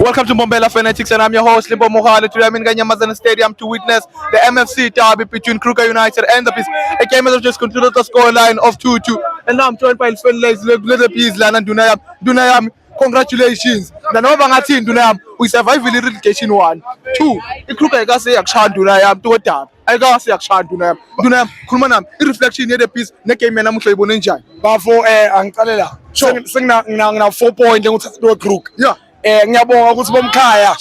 Welcome to Mbombela Fanatics, and I'm your host Limbo Mohale. Today I'm in Ganyamazana Stadium to witness the MFC derby between Kruger United and the Peace. A game that has just concluded the scoreline of 2-2. And now I'm joined by the Peace and Dunayam. Congratulations. Nanoma ngathi Dunayam, we survived the relegation 1. 2. Kruger ikase yakushaya Dunayam to a ayikase yakushaya Dunayam khuluma nami ireflection ye the Peace negame namuhla ibone njani? Bafo angicale la sengina 4 points nguthatha Kruger. Yeah. Ngiyabonga ukuthi bomkhaya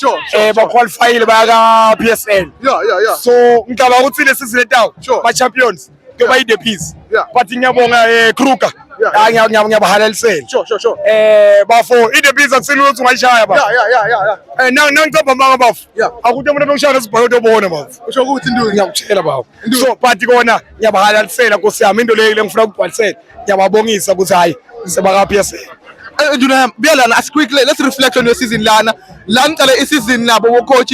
baqualifyile baya PSL. Yeah. So ngicabanga ukuthi le season etawo ba champions kuba yi the Peace. But ngiyabonga Kruger. Ngiyabahalalisela. Sure. Bafo i the Peace akusini ukuthi ungayishaya ba. Yeah. Nangicabha manga bafo. Akuthi umuntu okushaya nesibhayo obona bafo. Usho ukuthi Nduli ngiyakutshela bafo. So but kona ngiyabahalalisela Nkosi yami into leyo ngifuna ukubhalisela. Ngiyababongisa ukuthi hayi sebaka PSL. Dunayam, biyalana as quickly let's reflect on your season lana ngicala isizini nabo coach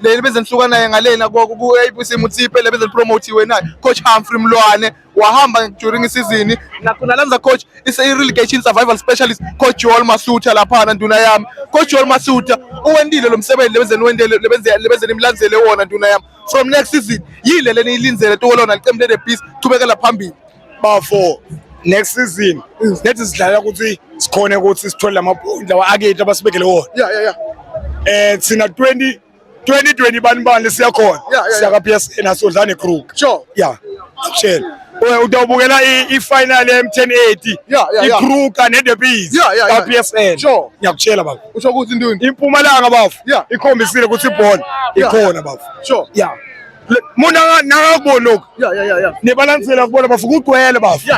le bezenhluka naye ngalena ku ABC Mutsipe le bezenpromotiwe naye coach Humphrey Mlwane wahamba during isizini nakunalanza coach is a relegation survival specialist coach Joel Masuta lapha Dunayam. Coach Joel Masuta uwendile lo msebenzi lebezeni imlandzele wona Dunayam from next season yile leni ilindzele tolona licembu le Peace thubekela phambili bafo next season let's sidlala ukuthi sikhona ukuthi sithole lamapoint lawa akethu abasibekele wona. Yeah. Sina 2020 bani siyakhona siyaka PSL nasodlane Kruger. Sure. Yeah. Shela. Udawubukela i-final ye-M1080 iKruger ne-the Peace ka PSL. Sure. Ngiyakutshela baba. Usho ukuthi Nduni Impumalanga bafu ikhombisile ukuthi ibhola ikhona bafu. Sure. Yeah. Muna nakubona lokho. Yeah. Nibalansela kubona bafu kugcwele bafu.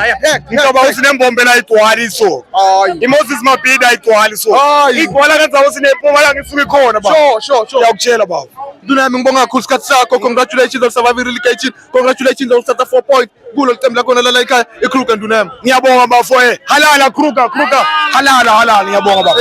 Ngicaba ukuthi nembombela igcwali so. iMoses Mabhida igcwali so. Igcwala kanza ukuthi nempumalanga isuke ikhona bafu. Sure. Ngiyakutshela bafu. Dunayam ngibonga kakhulu isikhathi sakho. Congratulations on surviving relegation. Congratulations on uthatha 4 points kulo licembu lakho la ekhaya eKruger Dunayam. Ngiyabonga bafu halala Kruger halala ngiyabonga bafu.